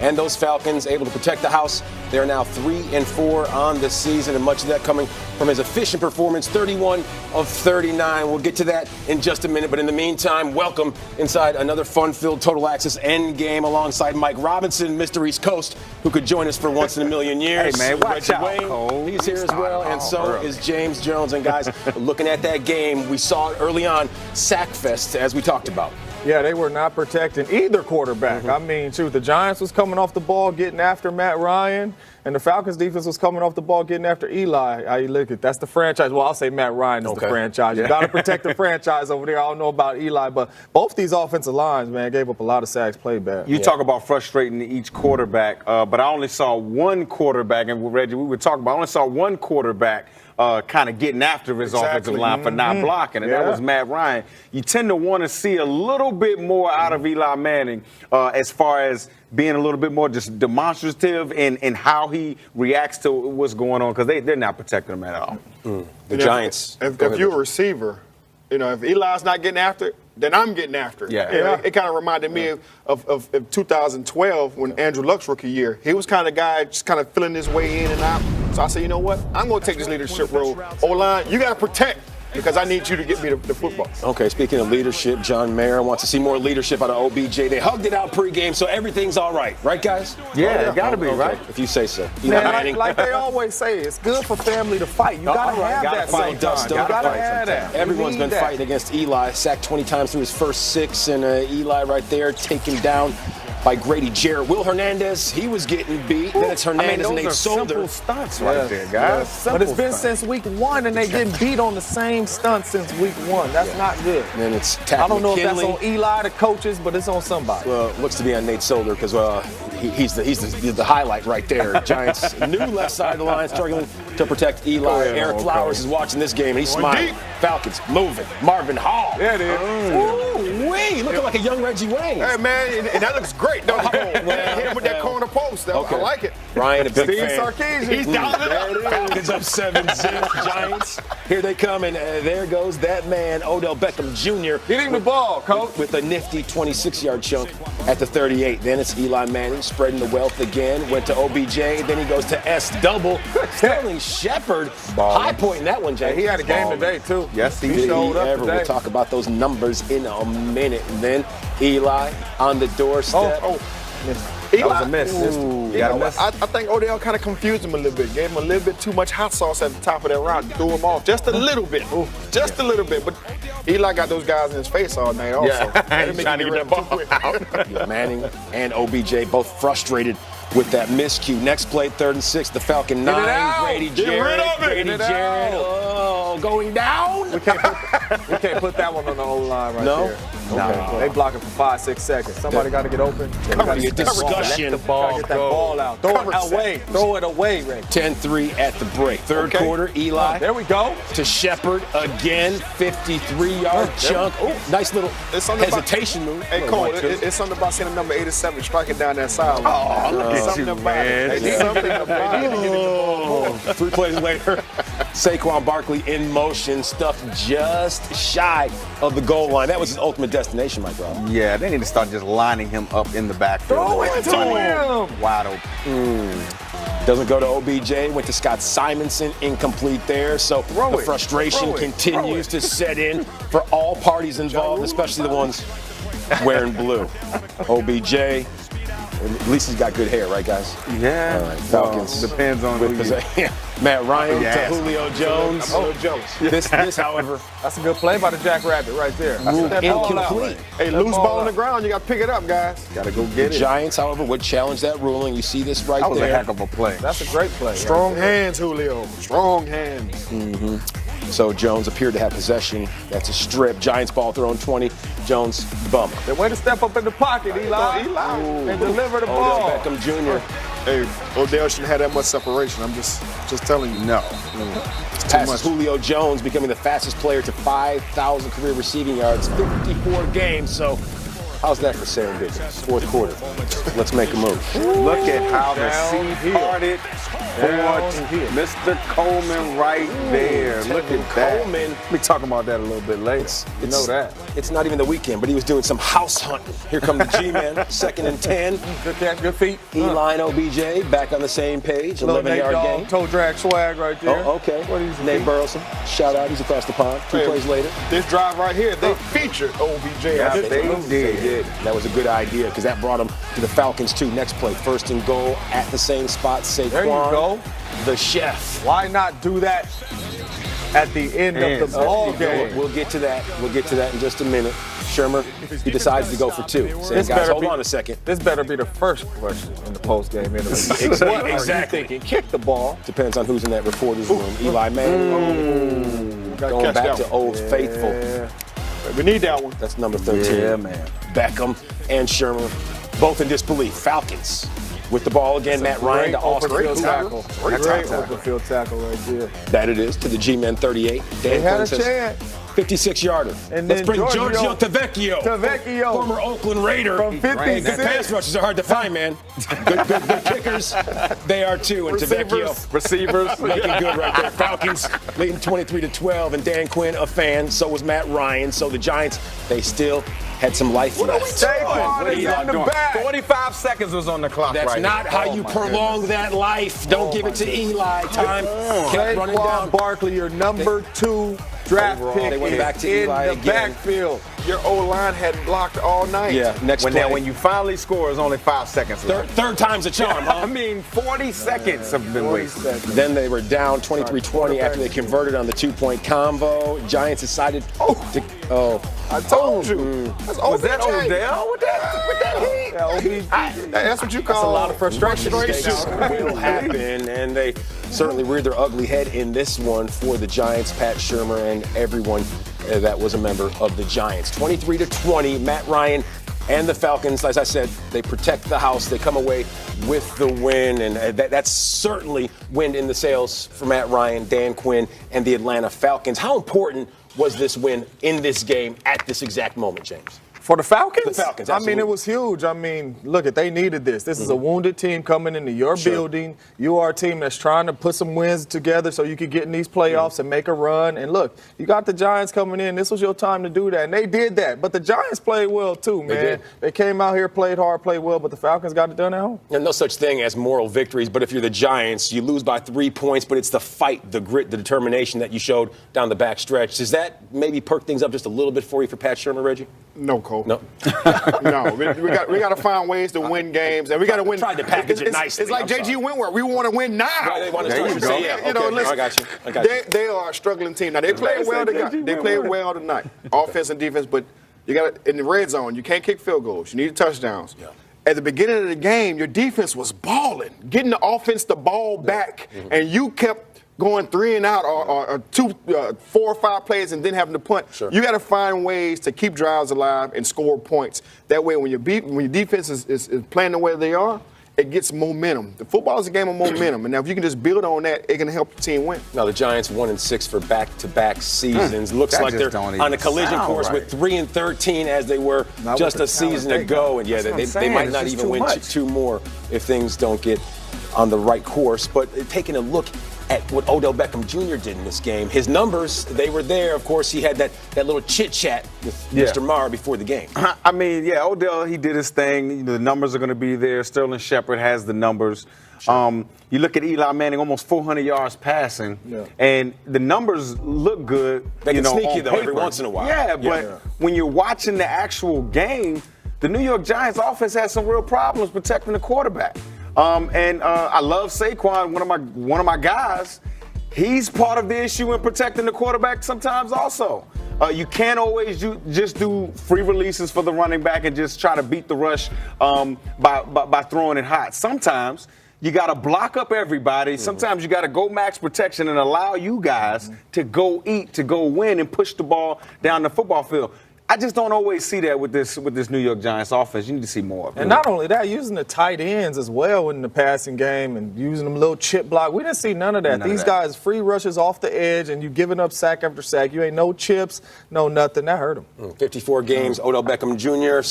and those Falcons able to protect the house. They're now 3-4 on the season, and much of that coming from his efficient performance, 31 of 39. We'll get to that in just a minute, but in the meantime, welcome inside another fun-filled Total Access Endgame alongside Mike Robinson, Mr. East Coast, who could join us for once in a million years. Hey, man, watch out, Wayne, Cole. he's here as well, and so is James Jones. And guys, looking at that game, we saw it early on, sack fest, as we talked about. Yeah, they were not protecting either quarterback. I mean, shoot, the Giants was coming off the ball, getting after Matt Ryan, and the Falcons defense was coming off the ball, getting after Eli. How you look at that's the franchise. Well, I'll say Matt Ryan is the franchise. You got to protect the franchise over there. I don't know about Eli, but both these offensive lines, man, gave up a lot of sacks, played bad. You talk about frustrating each quarterback, but I only saw one quarterback, and Reggie, we were talking about, I only saw one quarterback kind of getting after his offensive line for not blocking, and that was Matt Ryan. You tend to want to see a little bit more out of Eli Manning as far as being a little bit more just demonstrative in how he reacts to what's going on, because they're not protecting him at all. The Giants. If you're a receiver, if Eli's not getting after it, then I'm getting after it. It kind of reminded me of 2012 when Andrew Luck's rookie year. He was kind of guy just kind of filling his way in and out. So I said, you know what? I'm going to take this leadership role. O-line, you got to protect because I need you to get me the football. Okay, speaking of leadership, John Mayer wants to see more leadership out of OBJ. They hugged it out pregame, so everything's all right. Right, guys? Yeah, it got to be, right? If you say so. Man, like they always say, it's good for family to fight. You got to have that sometimes. You got to have that. Everyone's been fighting against Eli. Sacked 20 times through his first 6, and Eli right there taken down by Grady Jarrett. Will Hernandez, he was getting beat. Then it's Hernandez and Nate Solder. Simple stunts right there, guys. But it's been since week 1, and they getting beat on the same stunt since week 1. That's not good. And then it's I don't know if that's on Eli, the coaches, but it's on somebody. Well, it looks to be on Nate Solder because he's the highlight right there. Giants new left side of the line, struggling to protect Eli. Eric Flowers is watching this game, and he's smiling. Falcons moving. Marvin Hall. There it is. Ooh-wee, looking like a young Reggie Wayne. Hey, man, and that looks great, don't it? Hit him with that corner post. I like it. Ryan, a big Steve fan. Sarkisian. He's down it. Falcons up 7-0. Giants. Here they come, and there goes that man, Odell Beckham Jr. Get him the ball, coach. With a nifty 26-yard chunk at the 38. Then it's Eli Manning spreading the wealth again. Went to OBJ. Then he goes to S-double. Sterling Shepard. High point in that one, Jay. He had a game today, too. Yes, he showed up today. We'll talk about those numbers in a minute. And then Eli on the doorstep. That was a miss. I think Odell kind of confused him a little bit. Gave him a little bit too much hot sauce at the top of that route. Threw him off just a little bit. Just a little bit. But Eli got those guys in his face all night also. He's trying to get that ball out. Manning and OBJ both frustrated with that miscue. Next play, 3rd and 6. The Falcon 9. Grady Jarrett. Grady Jarrett. Oh, going down. We can't put that one on the O-line right there. No. They block it for 5-6 seconds. Somebody got to get open. Got to get discussion. Let the ball get that ball out. Throw it away. Throw it away, Ray. 10-3 at the break. Third quarter, Eli. There we go. To Shepard again. 53-yard chunk. Oh, nice little hesitation move. Hey, Cole, it's something about seeing the number 87 striking down that sideline. Oh, look at you, man. Something about it. 3 plays later, Saquon Barkley in motion, stuffed just shy of the goal line. That was his ultimate destination, my brother. Yeah, they need to start just lining him up in the backfield. Throw it to him. Wide open. Doesn't go to OBJ, went to Scott Simonson, incomplete there. So the frustration continues to set in for all parties involved, especially the ones wearing blue. OBJ. At least he's got good hair, right, guys? Yeah. All right, Falcons. Well, depends on who you. Matt Ryan to Julio Jones. This, however, that's a good play by the Jackrabbit right there. Incomplete. Hey, loose ball on the ground. You got to pick it up, guys. Got to go get it. The Giants, however, would challenge that ruling. You see this right there. That was a heck of a play. That's a great play. Strong hands, Julio. Strong hands. So Jones appeared to have possession. That's a strip. Giants ball throwing 20. Jones bump. They way to step up in the pocket, Eli. And deliver the ball. Odell Beckham Jr. Hey, Odell shouldn't have that much separation. I'm just telling you. No. Passes Julio Jones, becoming the fastest player to 5,000 career receiving yards, 54 games. So how's that for serendipity? 4th quarter. Let's make a move. Look at how the sea parted for Mr. Coleman right there. Look at that. Coleman. We'll be talking about that a little bit later. You know that. It's not even the weekend, but he was doing some house hunting. Here come the G-men, 2nd and 10. Good catch, good feet. Eli and OBJ back on the same page. 11-yard game. Toe drag swag right there. Oh, okay. Nate Burleson, shout out. He's across the pond. 2 plays later. This drive right here, they featured OBJ. Yeah, they did. That was a good idea because that brought them to the Falcons too. Next play, 1st and goal at the same spot. Saquon, there you go. The chef. Why not do that at the end of the ball game? We'll get to that. We'll get to that in just a minute. Shermer, he decides to go for 2. Saying, guys, hold on a second. This better be the first question in the post-game interview. Exactly. Thinking? Kick the ball. Depends on who's in that reporter's room. Eli Manning. Going back to Old Faithful. We need that one. That's number 13. Yeah, man. Beckham and Shermer, both in disbelief. Falcons with the ball again. Matt Ryan to Austin. Great tackle. Great tackle. open field tackle right there. That it is to the G-men 38. They had a chance. 56-yarder. And let's bring Giorgio Tavecchio, former Oakland Raider. From 56. Good pass rushes are hard to find, man. Good kickers. They are too. And Tavecchio. Receivers. Making good right there. Falcons leading 23-12. And Dan Quinn, a fan. So was Matt Ryan. So the Giants, they still had some life left. Saquon is in the back. 45 seconds was on the clock. That's not how you prolong that life. Don't give it to Eli. Time kept running down. Barkley, your number 2 draft pick. They went back to Eli in the backfield. Your O-line had blocked all night. Yeah, next play. When you finally score, it's only 5 seconds left. Third time's a charm, huh? I mean, 40 seconds have been wasted. Then they were down 23-20 after they converted on the 2-point combo. Giants decided I told you. Was that Odell with that heat? That's what you call a lot of frustration. Mistakes will happen, and they certainly reared their ugly head in this one for the Giants, Pat Shermer, and everyone that was a member of the Giants. 23-20, Matt Ryan and the Falcons, as I said, they protect the house. They come away with the win, and that's certainly wind in the sails for Matt Ryan, Dan Quinn, and the Atlanta Falcons. How important was this win in this game at this exact moment, James? For the Falcons? The Falcons, absolutely. I mean, it was huge. I mean, look, they needed this. This is a wounded team coming into your building. You are a team that's trying to put some wins together so you could get in these playoffs and make a run. And look, you got the Giants coming in. This was your time to do that. And they did that. But the Giants played well, too, man. They came out here, played hard, played well, but the Falcons got it done at home. And no such thing as moral victories, but if you're the Giants, you lose by 3 points, but it's the fight, the grit, the determination that you showed down the back stretch. Does that maybe perk things up just a little bit for you for Pat Shermer, Reggie? No, Cole. No. No, we got to find ways to win games, and we got to win. Tried to package it nicely. It's like JG Wentworth. We want to win now. Right, they want to start So, yeah. listen, I got you. They are a struggling team. Now they played well. They played well tonight, offense and defense. But you got in the red zone. You can't kick field goals. You need touchdowns. Yeah. At the beginning of the game, your defense was balling, getting the offense the ball back, and you kept going 3 and out or 4 or 5 plays and then having to punt. Sure. You got to find ways to keep drives alive and score points. That way, when your defense is playing the way they are, it gets momentum. The football is a game of momentum, and now if you can just build on that, it can help the team win. Now the Giants 1-6 for back-to-back seasons. Looks like they're on a collision course with 3-13 as they were just a season ago. And yeah, they might not even win 2 more if things don't get on the right course. But taking a look at what Odell Beckham Jr. did in this game, his numbers, they were there. Of course, he had that little chit-chat with Mr. Maher before the game. I mean, Odell, he did his thing. The numbers are going to be there. Sterling Shepard has the numbers. Sure. You look at Eli Manning, almost 400 yards passing, and the numbers look good. They can sneak you, though, paper. every once in a while. Yeah, but when you're watching the actual game, the New York Giants offense has some real problems protecting the quarterback. I love Saquon, one of my guys. He's part of the issue in protecting the quarterback sometimes also. You can't always just do free releases for the running back and just try to beat the rush by throwing it hot. Sometimes you got to block up everybody. Sometimes you got to go max protection and allow you guys to go eat, to go win, and push the ball down the football field. I just don't always see that with this New York Giants offense. You need to see more of it. And not only that, using the tight ends as well in the passing game and using them little chip block. We didn't see none of that. These guys, free rushes off the edge, and you giving up sack after sack. You ain't no chips, no nothing. That hurt them. 54 games, Odell Beckham Jr.